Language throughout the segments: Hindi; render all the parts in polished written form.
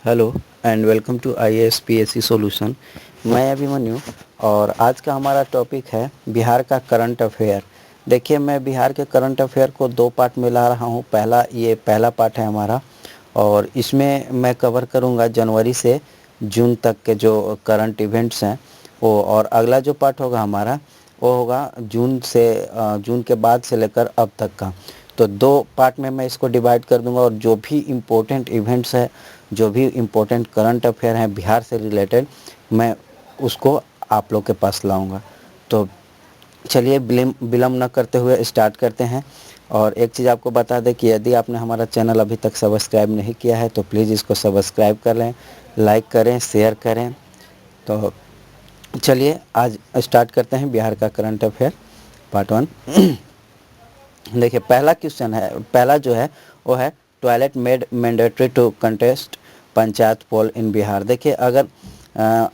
Hello and welcome to IAS PSC solution. मैं अभिमन्यु और आज का हमारा टॉपिक है बिहार का करंट अफेयर। देखिए, मैं बिहार के करंट अफेयर को दो पार्ट में ला रहा हूँ। पहला पार्ट है हमारा, और इसमें मैं कवर करूँगा जनवरी से जून तक के जो करंट इवेंट्स हैं वो, और अगला जो पार्ट होगा हमारा वो होगा जून के बाद से लेकर अब तक का। तो दो पार्ट में मैं इसको डिवाइड कर दूंगा, और जो भी इम्पोर्टेंट इवेंट्स है, जो भी इम्पोर्टेंट करंट अफेयर हैं बिहार से रिलेटेड, मैं उसको आप लोग के पास लाऊंगा। तो चलिए विलम्ब न करते हुए स्टार्ट करते हैं। और एक चीज़ आपको बता दें कि यदि आपने हमारा चैनल अभी तक सब्सक्राइब नहीं किया है तो प्लीज़ इसको सब्सक्राइब कर लें, लाइक करें, शेयर करें। तो चलिए आज स्टार्ट करते हैं बिहार का करंट अफेयर पार्ट 1। देखिए, पहला क्वेश्चन है, पहला जो है वो है toilet made mandatory to contest panchayat poll in Bihar. देखिए, अगर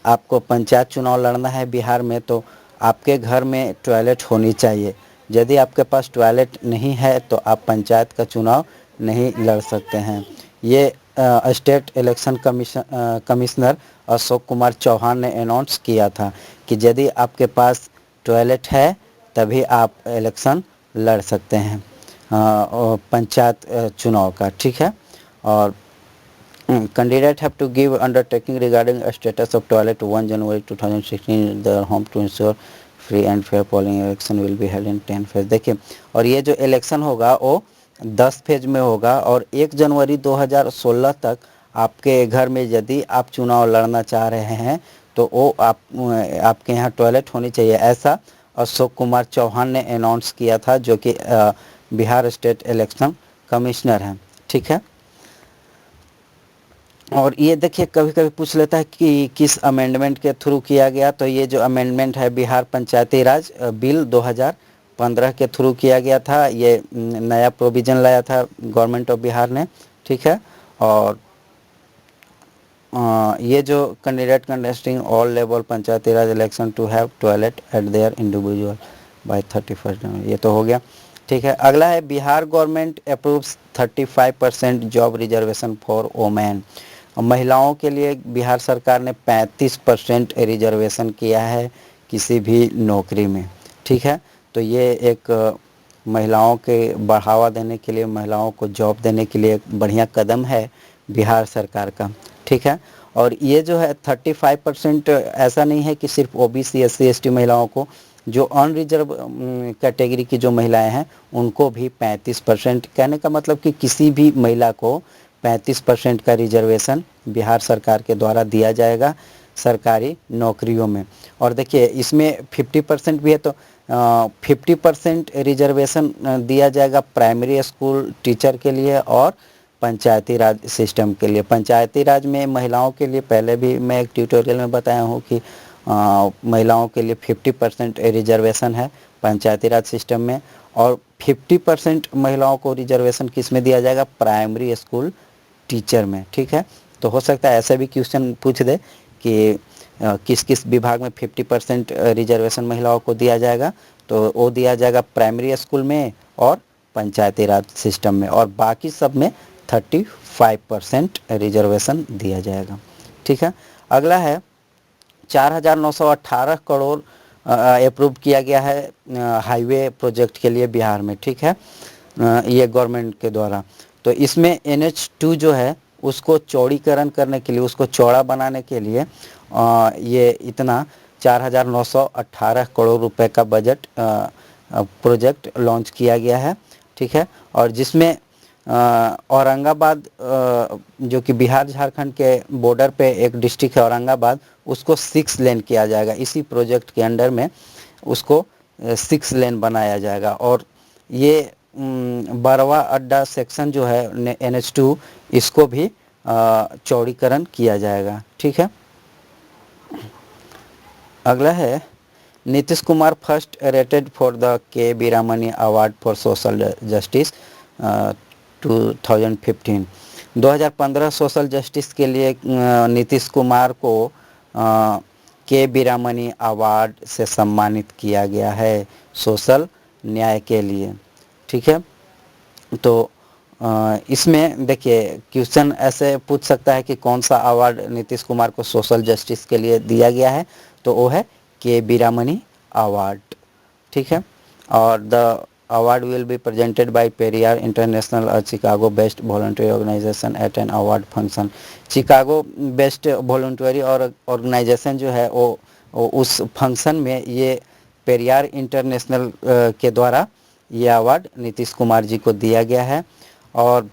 आपको पंचायत चुनाव लड़ना है बिहार में तो आपके घर में टॉयलेट होनी चाहिए। यदि आपके पास टॉयलेट नहीं है तो आप पंचायत का चुनाव नहीं लड़ सकते हैं। ये state election commissioner Ashok Kumar Chauhan ने अनाउंस किया था कि यदि आपके पास टॉयलेट है तभी आप इलेक्शन लड़ सकते हैं और पंचायत चुनाव का। ठीक है। और candidate have to give undertaking regarding status of toilet 1 January 2016 their home to ensure free and fair polling election will be held in 10 phase. देखिए, और ये जो इलेक्शन होगा वो 10 फेज में होगा, और 1 जनवरी 2016 तक आपके घर में यदि आप चुनाव लड़ना चाह रहे हैं तो वो आपके यहाँ टॉयलेट होनी चाहिए, ऐसा अशोक कुमार चौहान ने अनाउंस किया था, जो कि बिहार स्टेट इलेक्शन कमिश्नर हैं। ठीक है। और ये देखिए, कभी कभी पूछ लेता है कि किस अमेंडमेंट के थ्रू किया गया। तो ये जो अमेंडमेंट है बिहार पंचायती राज बिल 2015 के थ्रू किया गया था। ये नया प्रोविज़न लाया था गवर्नमेंट ऑफ बिहार ने। ठीक है। और ये जो candidate contesting all level panchayati raj election to have toilet at their individual by 31 January, ये तो हो गया। ठीक है। अगला है Bihar government approves 35% job reservation for women. महिलाओं के लिए बिहार सरकार ने 35% रिजर्वेशन किया है किसी भी नौकरी में। ठीक है। तो ये एक महिलाओं के बढ़ावा देने के लिए, महिलाओं को जॉब देने के लिए एक बढ़िया कदम है बिहार सरकार का। ठीक है। और ये जो है 35% ऐसा नहीं है कि सिर्फ OBC SC ST महिलाओं को, जो अनरिजर्व कैटेगरी की जो महिलाएं हैं उनको भी 35%। कहने का मतलब कि किसी भी महिला को 35% का रिजर्वेशन बिहार सरकार के द्वारा दिया जाएगा सरकारी नौकरियों में। और देखिए, इसमें 50% भी है, तो 50% रिजर्वेशन दिया जाएगा प्राइमरी स्कूल टीचर के लिए और पंचायती राज सिस्टम के लिए। पंचायती राज में महिलाओं के लिए पहले भी मैं एक ट्यूटोरियल में बताया हूँ कि महिलाओं के लिए 50% रिजर्वेशन है पंचायती राज सिस्टम में, और 50% महिलाओं को रिजर्वेशन किस में दिया जाएगा, प्राइमरी स्कूल टीचर में। ठीक है। तो हो सकता है ऐसे भी क्वेश्चन पूछ दे कि किस किस विभाग में 50% रिजर्वेशन महिलाओं को दिया जाएगा। तो वो दिया जाएगा प्राइमरी स्कूल में और पंचायती राज सिस्टम में, और बाकी सब में 35% रिजर्वेशन दिया जाएगा। ठीक है। अगला है 4,918 करोड़ अप्रूव किया गया है हाईवे प्रोजेक्ट के लिए बिहार में। ठीक है। ये गवर्नमेंट के द्वारा। तो इसमें NH2 जो है उसको चौड़ीकरण करने के लिए, उसको चौड़ा बनाने के लिए ये इतना 4,918 करोड़ रुपए का बजट प्रोजेक्ट लॉन्च किया गया है। ठीक है। और जिसमें औरंगाबाद, जो कि बिहार झारखंड के बॉर्डर पे एक डिस्ट्रिक्ट है औरंगाबाद, उसको 6 लेन किया जाएगा। इसी प्रोजेक्ट के अंडर में उसको 6 लेन बनाया जाएगा। और ये 12वां अड्डा सेक्शन जो है NH2, इसको भी चौड़ीकरण किया जाएगा। ठीक है। अगला है Nitish Kumar first rated for the K Veeramani award for social justice 2015। 2015 social justice के लिए नीतीश कुमार को के वीरामणी अवार्ड से सम्मानित किया गया है सोशल न्याय के लिए। ठीक है। तो इसमें देखिए क्वेश्चन ऐसे पूछ सकता है कि कौन सा अवार्ड नीतीश कुमार को सोशल जस्टिस के लिए दिया गया है, तो वो है के वीरामणि अवार्ड, ठीक है। और the award will be presented by Periyar international और Chicago based voluntary organisation at an award function. Chicago based voluntary और ऑर्गेनाइजेशन जो है वो उस फंक्शन में ये पेरियार इंटरनेशनल के द्वारा ये अवार्ड नीतीश कुमार जी को दिया गया है। और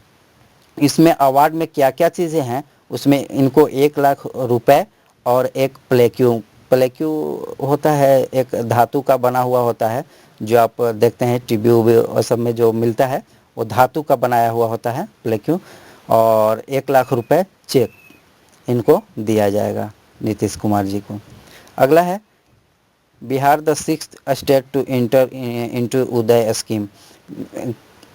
इसमें अवार्ड में क्या क्या चीज़ें हैं, उसमें इनको 1 लाख रुपए और एक प्लेक्यू, प्लेक्यू होता है एक धातु का बना हुआ होता है, जो आप देखते हैं टीवी और सब में जो मिलता है वो धातु का बनाया हुआ होता है प्लेक्यू, और 1 लाख रुपए चेक इनको दिया जाएगा नीतीश कुमार जी को। अगला है Bihar the 6th state to enter into Uday scheme.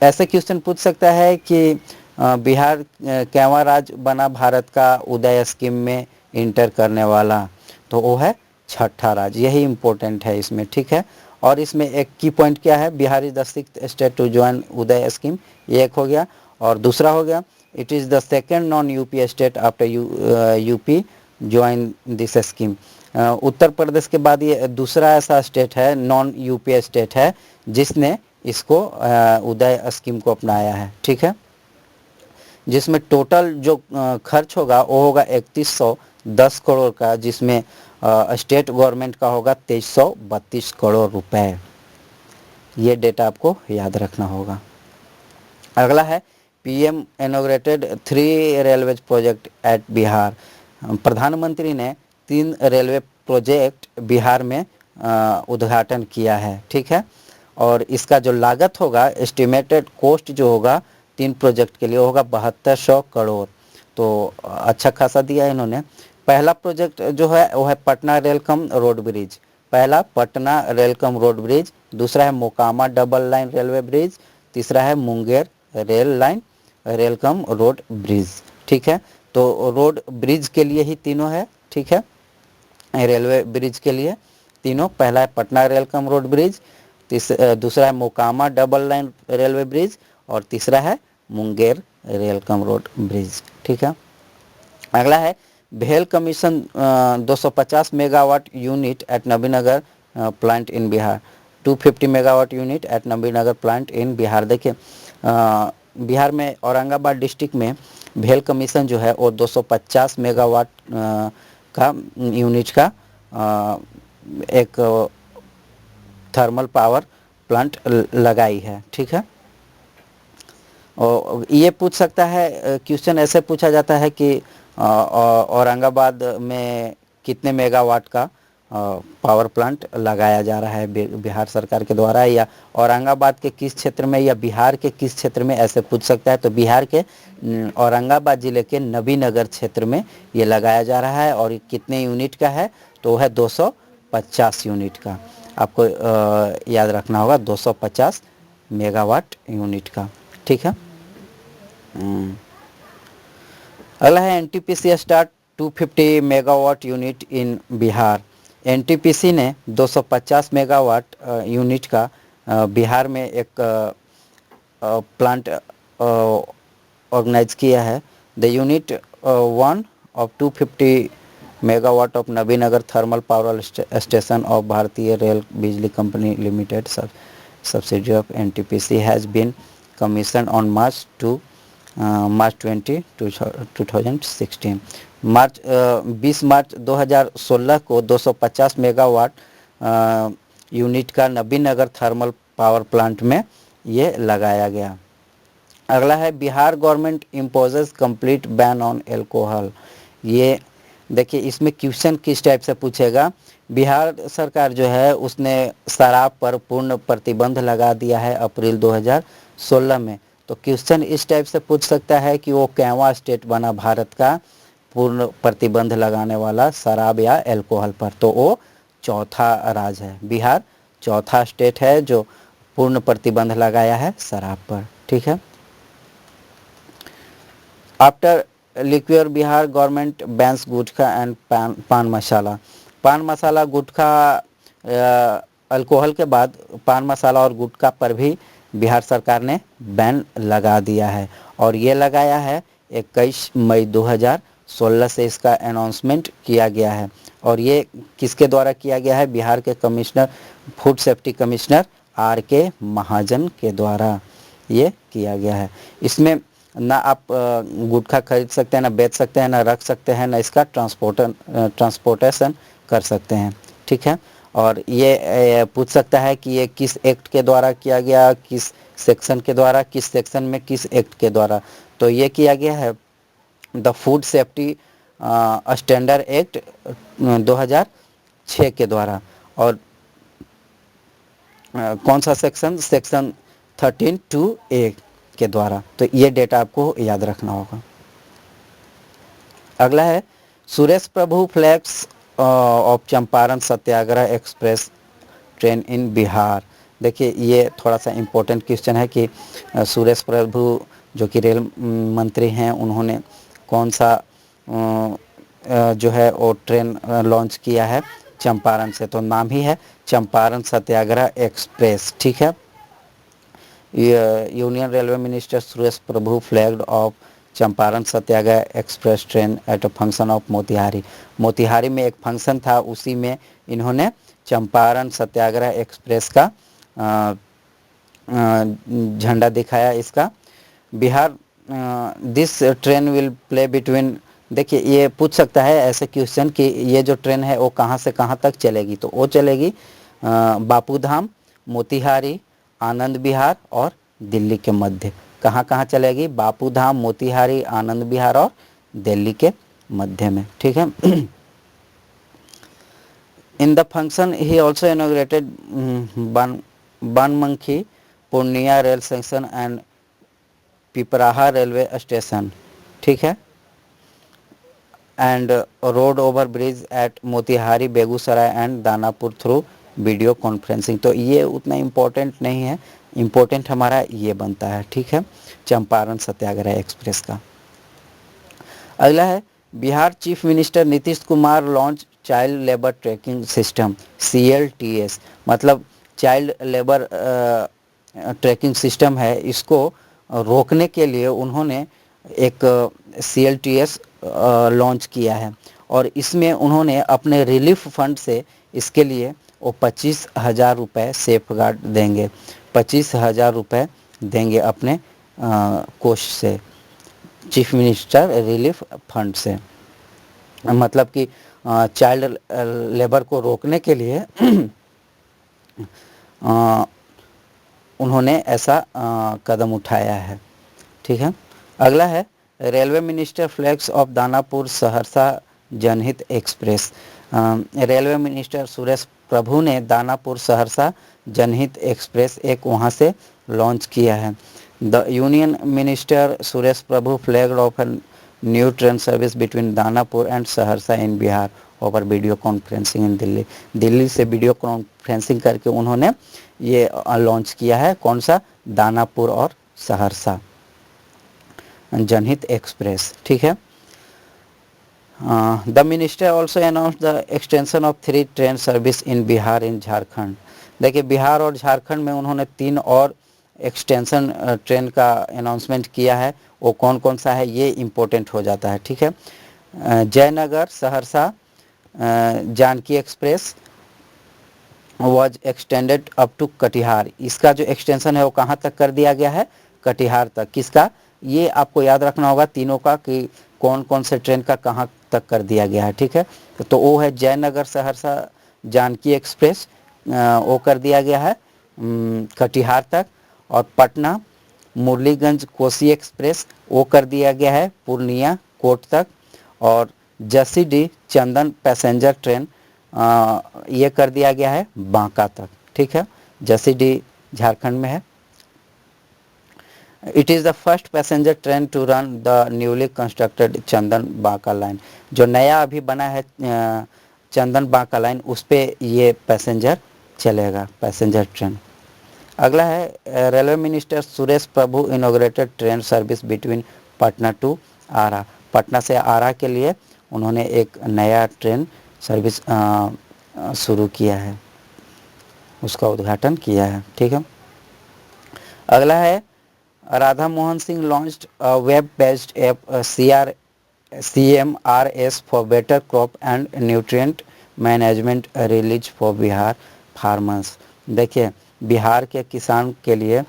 ऐसे क्वेश्चन पूछ सकता है कि बिहार कैवा राज्य बना भारत का उदय स्कीम में इंटर करने वाला, तो वो है छठा राज्य, यही इम्पोर्टेंट है इसमें, ठीक है। और इसमें एक की पॉइंट क्या है, Bihar is the 6th state to join UDAY scheme, ये एक हो गया। और दूसरा हो गया it is the second non UP state after UP join this scheme. Uttar Pradesh के बाद ये दूसरा ऐसा स्टेट है, नॉन यूपी स्टेट है, जिसने इसको उदय स्कीम को अपनाया है, ठीक है। जिसमें टोटल जो खर्च होगा वो होगा 3110 करोड़ का, जिसमें स्टेट गवर्नमेंट का होगा 2332 करोड़ रुपए। ये डेटा आपको याद रखना होगा। अगला है PM inaugurated 3 railway project at Bihar. प्रधानमंत्री ने 3 रेलवे प्रोजेक्ट बिहार में उद्घाटन किया है, ठीक है। और इसका जो लागत होगा, एस्टिमेटेड कॉस्ट जो होगा 3 प्रोजेक्ट के लिए होगा 7200 करोड़, तो अच्छा खासा दिया है इन्होंने। पहला प्रोजेक्ट जो है वो है पटना रेलकम रोड ब्रिज, पहला पटना रेलकम रोड ब्रिज, दूसरा है Mokama double line railway bridge, तीसरा है Munger rail line rail cum road bridge, ठीक है। तो रोड ब्रिज के लिए ही तीनों है, ठीक है, रेलवे ब्रिज के लिए तीनों। पहला है पटना रेलकम रोड ब्रिज, दूसरा है Mokama double line railway bridge, और तीसरा है मुंगेर रेलकम रोड ब्रिज, ठीक है। अगला है भेल commission 250 megawatt unit at Nabinagar plant in Bihar, 250 megawatt unit at Nabinagar plant in Bihar. देखिए बिहार में औरंगाबाद डिस्ट्रिक्ट में भेल कमीशन जो है वो 250 मेगावाट का यूनिट का एक थर्मल पावर प्लांट लगाई है, ठीक है। और ये पूछ सकता है क्वेश्चन, ऐसे पूछा जाता है कि औरंगाबाद में कितने मेगावाट का पावर प्लांट लगाया जा रहा है बिहार सरकार के द्वारा, या औरंगाबाद के किस क्षेत्र में या बिहार के किस क्षेत्र में, ऐसे पूछ सकता है। तो बिहार के औरंगाबाद ज़िले के नबीनगर क्षेत्र में ये लगाया जा रहा है। और कितने यूनिट का है, तो वो है 250 यूनिट का, आपको याद रखना होगा 250 मेगावाट यूनिट का, ठीक है। अगला है NTPC start 250 megawatt unit in Bihar. NTPC ने 250 मेगावाट यूनिट का बिहार में एक प्लांट ऑर्गेनाइज किया है। The unit 1 of 250 megawatt of Nabinagar thermal power station of Bharatiya rail Bijlee company limited subsidiary of NTPC has been commission on March 20, 2016। 20 मार्च 2016 को 250 मेगावाट यूनिट का नबीनगर थर्मल पावर प्लांट में ये लगाया गया। अगला है Bihar government imposes complete ban on alcohol. ये देखिए इसमें क्वेश्चन किस टाइप से पूछेगा, बिहार सरकार जो है उसने शराब पर पूर्ण प्रतिबंध लगा दिया है अप्रैल 2016 में। तो क्वेश्चन इस टाइप से पूछ सकता है कि वो कैवा स्टेट बना भारत का पूर्ण प्रतिबंध लगाने वाला शराब या एल्कोहल पर, तो वो चौथा राज्य है। बिहार चौथा स्टेट है जो पूर्ण प्रतिबंध लगाया है शराब पर, ठीक है। After liquor Bihar government bans gutkha and pan masala. पान मसाला गुटखा अल्कोहल के बाद पान मसाला और गुटखा पर भी बिहार सरकार ने बैन लगा दिया है और ये लगाया है 21 मई 2016 से इसका अनाउंसमेंट किया गया है। और ये किसके द्वारा किया गया है? बिहार के commissioner, food safety commissioner RK महाजन के द्वारा ये किया गया है। इसमें ना आप गुटखा खरीद सकते हैं, ना बेच सकते हैं, ना रख सकते हैं, ना इसका ट्रांसपोर्टेशन कर सकते हैं। ठीक है। और ये पूछ सकता है कि ये किस एक्ट के द्वारा किया गया, किस सेक्शन के द्वारा, किस सेक्शन में किस एक्ट के द्वारा। तो ये किया गया है the food safety standard act 2006 के द्वारा। और कौन सा सेक्शन? सेक्शन 13(2)(a) के द्वारा। तो ये डेटा आपको याद रखना होगा। अगला है Suresh Prabhu flags off Champaran Satyagraha express train in Bihar. देखिए ये थोड़ा सा इम्पोर्टेंट क्वेश्चन है कि सुरेश प्रभु जो कि रेल मंत्री हैं, उन्होंने कौन सा जो है वो ट्रेन लॉन्च किया है चंपारण से। तो नाम ही है चंपारण सत्याग्रह एक्सप्रेस। ठीक है। Union railway minister Suresh Prabhu flagged of Champaran Satyagraha express train at a function of Motihari. Motihari में एक फंक्शन था, उसी में इन्होंने चंपारण सत्याग्रह एक्सप्रेस का झंडा दिखाया इसका। Bihar this train will play between. देखिए ये पूछ सकता है ऐसे क्वेश्चन कि ये जो ट्रेन है वो कहाँ से कहाँ तक चलेगी। तो वो चलेगी बापूधाम, मोतिहारी, आनंद विहार और दिल्ली के मध्य। कहाँ कहाँ चलेगी? बापूधाम, मोतिहारी, आनंद विहार और दिल्ली के मध्य में। ठीक है। In the function he also inaugurated Banmankhi, Purnia rail section and Pipraha railway station. ठीक है। And road over bridge at Motihari, Begusarai and Danapur through video conferencing. तो ये उतना इम्पोर्टेंट नहीं है, इम्पोर्टेंट हमारा ये बनता है। ठीक है, चंपारण सत्याग्रह एक्सप्रेस का। अगला है Bihar chief minister Nitish Kumar launch child labour tracking system CLTS। मतलब चाइल्ड लेबर ट्रैकिंग सिस्टम है, इसको रोकने के लिए उन्होंने एक CLTS लॉन्च किया है। और इसमें उन्होंने अपने रिलीफ फंड से इसके लिए वो 25,000 रुपये सेफ गार्ड देंगे, 25,000 रुपये देंगे अपने कोष से, चीफ मिनिस्टर रिलीफ फंड से। मतलब कि चाइल्ड लेबर को रोकने के लिए उन्होंने ऐसा कदम उठाया है। ठीक है। अगला है railway minister flags of Danapur Saharsa जनहित एक्सप्रेस। रेलवे मिनिस्टर सुरेश प्रभु ने दानापुर सहरसा जनहित एक्सप्रेस एक वहाँ से लॉन्च किया है। The union minister Suresh Prabhu flagged off new train service between Danapur and Saharsa in Bihar over video conferencing in Delhi. Delhi से वीडियो कॉन्फ्रेंसिंग करके उन्होंने ये लॉन्च किया है। कौन सा? दानापुर और सहरसा जनहित एक्सप्रेस। ठीक है। The minister also announce the extension of 3 train service in Bihar in Jharkhand. देखिए बिहार और झारखंड में उन्होंने 3 और एक्सटेंशन ट्रेन का अनाउंसमेंट किया है। वो कौन कौन सा है ये इम्पोर्टेंट हो जाता है। ठीक है। Jaynagar Saharsa Janaki express was extended up to Katihar. इसका जो एक्सटेंशन है वो कहाँ तक कर दिया गया है? कटिहार तक। किसका? ये आपको याद रखना होगा तीनों का कि कौन कौन से ट्रेन का कहाँ तक कर दिया गया है। ठीक है। तो वो है जयनगर सहरसा जानकी एक्सप्रेस, वो कर दिया गया है कटिहार तक। और पटना मुरलीगंज कोसी एक्सप्रेस वो कर दिया गया है पूर्णिया कोट तक। और जसीडीह चंदन पैसेंजर ट्रेन ये कर दिया गया है बांका तक। ठीक है। जसीडीह झारखंड में है। It is the first passenger train to run the newly constructed Chandan Banka line. जो नया अभी बना है चंदन बांका लाइन, उस पर ये पैसेंजर चलेगा, पैसेंजर ट्रेन। अगला है railway minister Suresh Prabhu inaugurated train service between Patna to Arrah. Patna से आरा के लिए उन्होंने एक नया ट्रेन सर्विस शुरू किया है, उसका उद्घाटन किया है। ठीक है। अगला है Radha Mohan Singh launched web based app CMRS for better crop and nutrient management release for Bihar farmers. देखिए बिहार के किसान के लिए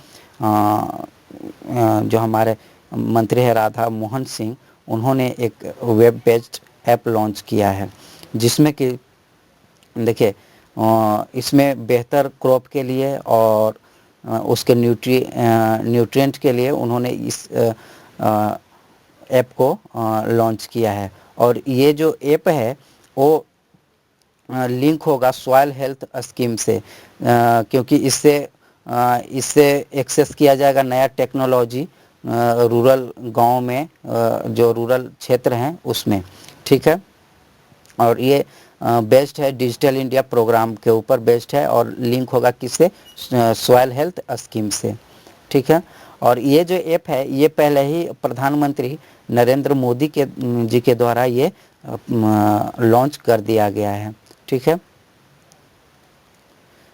जो हमारे मंत्री है राधा मोहन सिंह, उन्होंने एक वेब बेस्ड ऐप लॉन्च किया है, जिसमें कि देखिए इसमें बेहतर क्रॉप के लिए और उसके न्यूट्रिएंट के लिए उन्होंने इस ऐप को लॉन्च किया है। और ये जो ऐप है वो लिंक होगा सॉइल हेल्थ स्कीम से, क्योंकि इससे एक्सेस किया जाएगा नया टेक्नोलॉजी रूरल गांव में, जो रूरल क्षेत्र हैं उसमें, ठीक है। और ये बेस्ड है डिजिटल इंडिया प्रोग्राम के ऊपर बेस्ड है और लिंक होगा किससे, सॉइल हेल्थ स्कीम से, ठीक है। और ये जो ऐप है ये पहले ही प्रधानमंत्री नरेंद्र मोदी जी के द्वारा ये लॉन्च कर दिया गया है, ठीक है।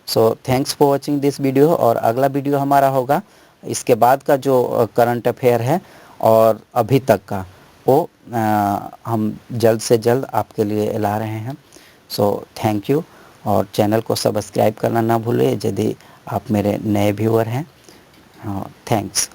So thanks for watching this video. और अगला वीडियो हमारा होगा इसके बाद का जो करंट अफेयर है और अभी तक का, वो हम जल्द से जल्द आपके लिए ला रहे हैं। सो थैंक यू, और चैनल को सब्सक्राइब करना ना भूलें यदि आप मेरे नए व्यूअर हैं। थैंक्स।